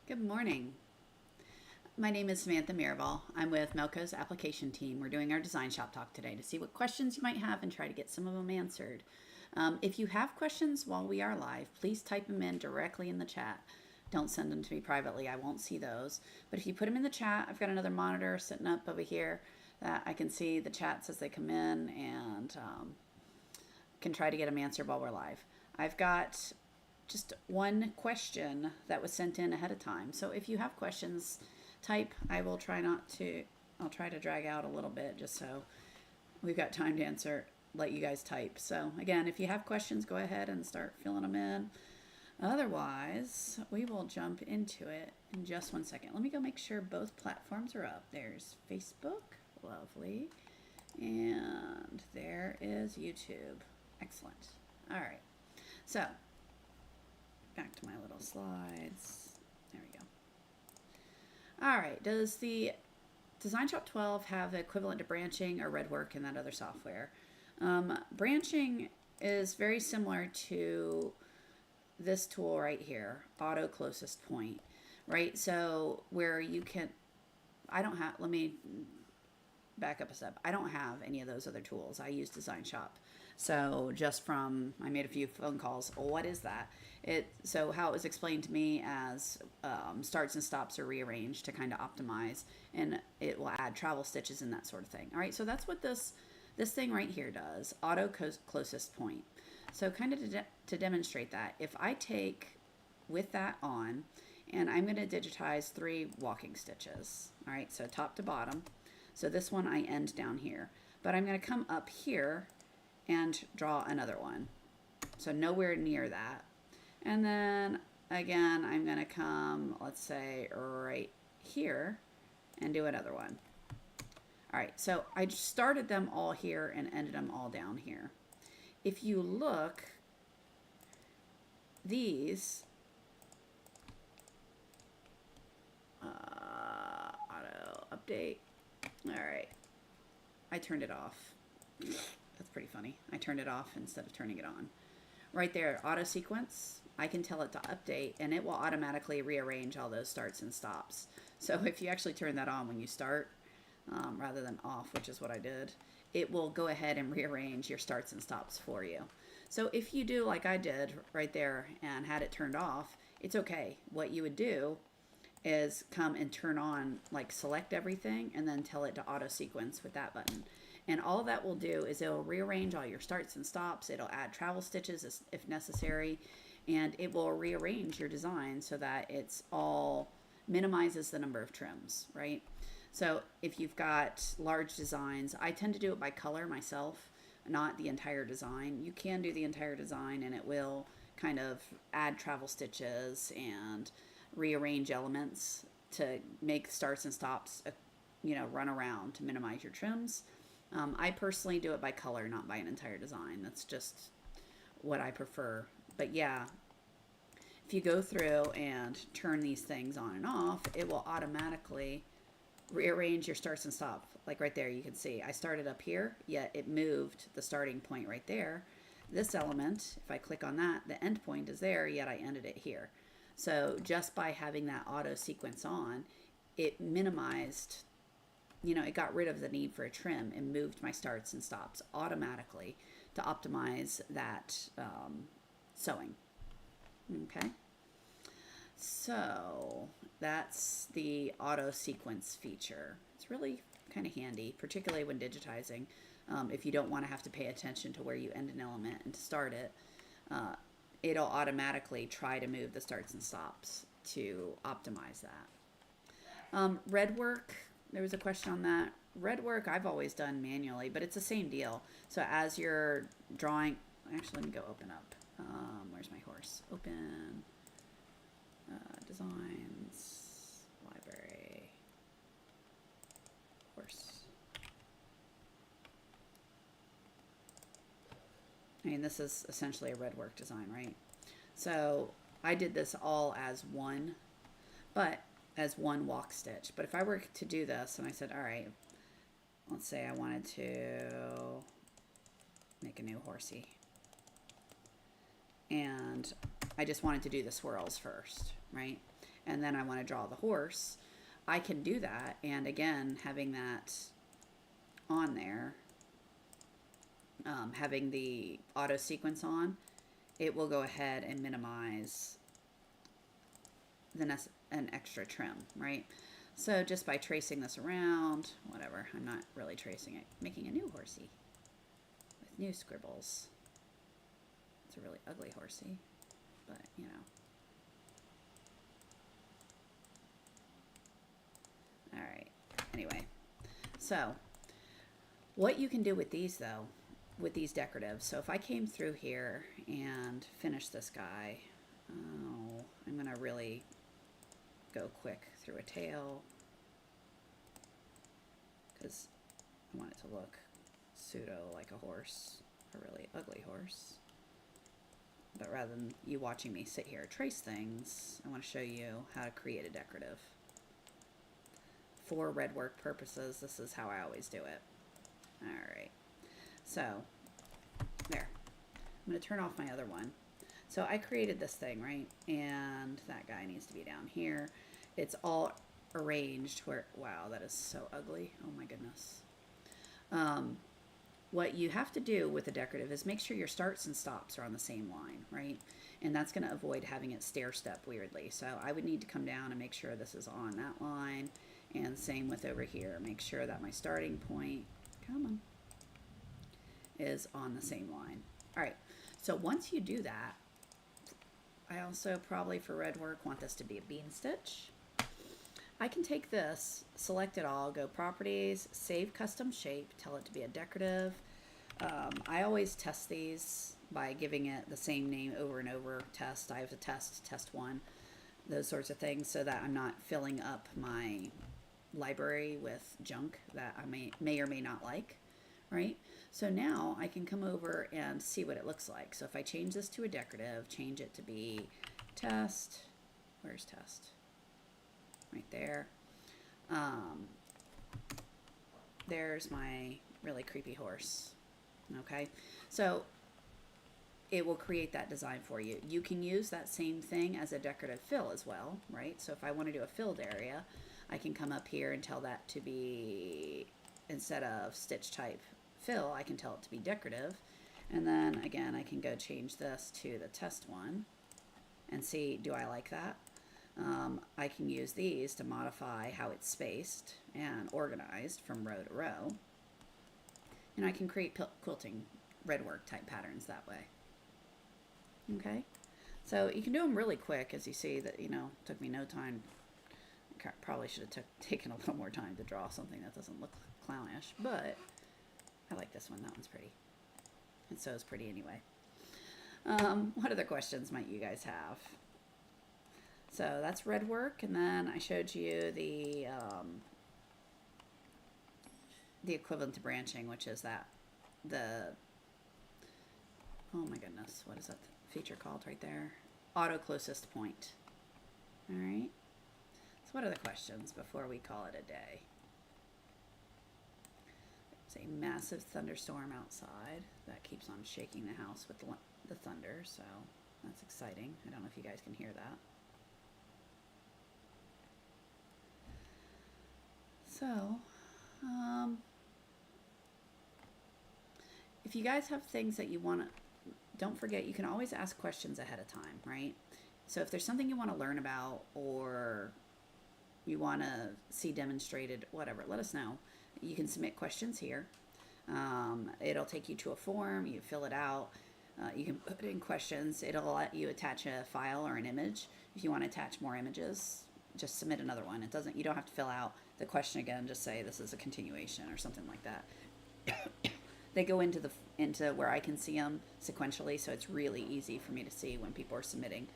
Good morning. My name is Samantha Mirabal. I'm with Melco's application team. We're doing our design shop talk today to see what questions you might have and try to get some of them answered. If you have questions while we are live, please type them in directly in the chat. Don't send them to me privately. I won't see those. But if you put them in the chat, I've got another monitor sitting up over here that I can see the chats as they come in and can try to get them answered while we're live. I've got just one question that was sent in ahead of time. So if you have questions, type. I'll try to drag out a little bit just so we've got time to answer, let you guys type. So again, if you have questions, go ahead and start filling them in. Otherwise, we will jump into it in just one second. Let me go make sure both platforms are up. There's Facebook, lovely, and there is YouTube. Excellent. All right, so back to my little slides. There we go. All right, does the DesignShop 12 have equivalent to branching or Redwork and that other software? Branching is very similar to this tool right here, Auto Closest Point, right? So where you can, let me back up a step. I don't have any of those other tools. I use DesignShop. So I made a few phone calls. Well, what is that? So how it was explained to me as starts and stops are rearranged to kind of optimize, and it will add travel stitches and that sort of thing. All right, so that's what this thing right here does, Auto Closest Point. So kind of to demonstrate that, if I take with that on, and I'm going to digitize 3 walking stitches. All right, so top to bottom. So this one I end down here, but I'm going to come up here and draw another one. So nowhere near that. And then again, I'm going to come, let's say right here and do another one. All right, so I just started them all here and ended them all down here. If you look, these auto update. All right, I turned it off. That's pretty funny. I turned it off instead of turning it on. Right there, auto sequence, I can tell it to update and it will automatically rearrange all those starts and stops. So if you actually turn that on when you start, rather than off, which is what I did, it will go ahead and rearrange your starts and stops for you. So if you do like I did right there and had it turned off, it's okay. What you would do is come and turn on, like select everything and then tell it to auto sequence with that button. And all that will do is it'll rearrange all your starts and stops. It'll add travel stitches if necessary, and it will rearrange your design so that it's all minimizes the number of trims, right? So if you've got large designs, I tend to do it by color myself, not the entire design. You can do the entire design and it will kind of add travel stitches and rearrange elements to make starts and stops, run around to minimize your trims. I personally do it by color, not by an entire design. That's just what I prefer. But yeah, if you go through and turn these things on and off, it will automatically rearrange your starts and stops. Like right there, you can see I started up here, yet it moved the starting point right there. This element, if I click on that, the end point is there, yet I ended it here. So just by having that auto sequence on, it minimized, it got rid of the need for a trim and moved my starts and stops automatically to optimize that sewing. Okay. So that's the auto sequence feature. It's really kind of handy, particularly when digitizing. If you don't want to have to pay attention to where you end an element and to start it, it'll automatically try to move the starts and stops to optimize that. Redwork, there was a question on that. Redwork I've always done manually, but it's the same deal. So as you're drawing, actually let me go open up. Where's my horse? Open designs, library, horse. I mean, this is essentially a Redwork design, right? So I did this all as one, but as one walk stitch. But if I were to do this and I said, all right, let's say I wanted to make a new horsey. And I just wanted to do the swirls first, right? and then I want to draw the horse, I can do that. And again, having that on there, having the auto sequence on, it will go ahead and minimize an extra trim, right? So just by tracing this around, whatever, I'm not really tracing it, making a new horsey with new scribbles. It's a really ugly horsey, but you know. All right, anyway, so what you can do with these though, with these decoratives, so if I came through here and finished this guy, oh, I'm gonna really go quick through a tail because I want it to look pseudo like a horse, a really ugly horse. But rather than you watching me sit here and trace things, I want to show you how to create a decorative. For Redwork purposes, this is how I always do it. Alright, so there. I'm going to turn off my other one. So I created this thing, right? And that guy needs to be down here. It's all arranged where, wow, that is so ugly. Oh my goodness. What you have to do with a decorative is make sure your starts and stops are on the same line, right? And that's going to avoid having it stair step weirdly. So I would need to come down and make sure this is on that line. And same with over here. Make sure that my starting point, come on, is on the same line. All right, so once you do that, I also probably for Redwork want this to be a bean stitch. I can take this, select it all, go properties, save custom shape, tell it to be a decorative. I always test these by giving it the same name over and over. Test, I have to test one, those sorts of things, so that I'm not filling up my library with junk that I may or may not like, right? So now I can come over and see what it looks like. So if I change this to a decorative, change it to be test, where's test? Right there. There's my really creepy horse. Okay, so it will create that design for you. You can use that same thing as a decorative fill as well, right? So if I want to do a filled area, I can come up here and tell that to be, instead of stitch type fill, I can tell it to be decorative. And then again, I can go change this to the test one and see, do I like that? I can use these to modify how it's spaced and organized from row to row. And I can create quilting Redwork type patterns that way. Okay, so you can do them really quick, as you see that, you know, took me no time. Probably should have taken a little more time to draw something that doesn't look clownish, but I like this one. That one's pretty. And so is pretty anyway. What other questions might you guys have? So that's Redwork, and then I showed you the equivalent to branching, which is that oh my goodness, what is that feature called right there? Auto closest point. All right. So what are the questions before we call it a day? There's a massive thunderstorm outside that keeps on shaking the house with the thunder, so that's exciting. I don't know if you guys can hear that. So, if you guys have things that you want to, don't forget, you can always ask questions ahead of time, right? So if there's something you want to learn about or you want to see demonstrated, whatever, let us know. You can submit questions here. It'll take you to a form, you fill it out. You can put in questions. It'll let you attach a file or an image. If you want to attach more images, just submit another one. It doesn't, you don't have to fill out the question again, just say this is a continuation or something like that. They go into where I can see them sequentially, so it's really easy for me to see when people are submitting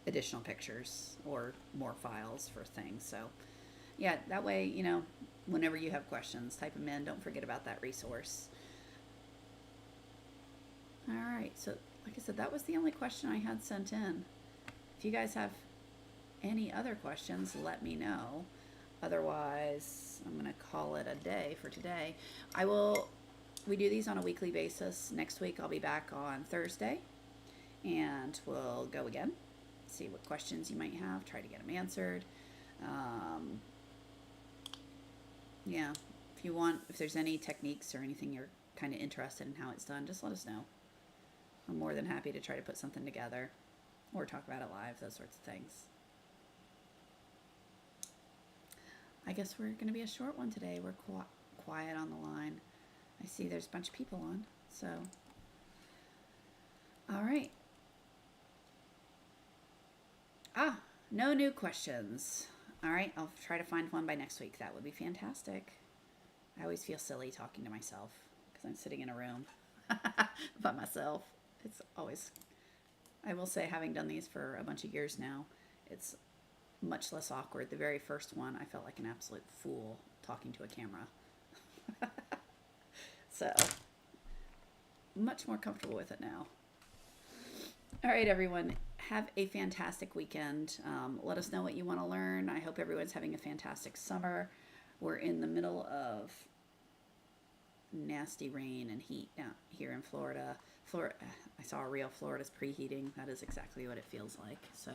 additional pictures or more files for things. So yeah, that way, you know, whenever you have questions, type them in. Don't forget about that resource. All right, so like I said, that was the only question I had sent in. If you guys have any other questions, let me know. Otherwise, I'm going to call it a day for today. We do these on a weekly basis. Next week, I'll be back on Thursday, and we'll go again. see what questions you might have, try to get them answered. Yeah, if there's any techniques or anything you're kind of interested in how it's done, just let us know. I'm more than happy to try to put something together or talk about it live, those sorts of things. I guess we're going to be a short one today. We're quiet on the line. I see there's a bunch of people on, so. All right. No new questions. All right, I'll try to find one by next week. That would be fantastic. I always feel silly talking to myself because I'm sitting in a room by myself. It's always, I will say, having done these for a bunch of years now, it's much less awkward. The very first one, I felt like an absolute fool talking to a camera. So, much more comfortable with it now. All right, everyone. Have a fantastic weekend. Let us know what you want to learn. I hope everyone's having a fantastic summer. We're in the middle of nasty rain and heat down here in Florida. I saw a reel. Florida's preheating. That is exactly what it feels like. So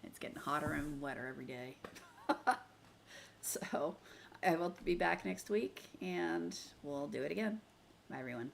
it's getting hotter and wetter every day. So I will be back next week and we'll do it again. Bye, everyone.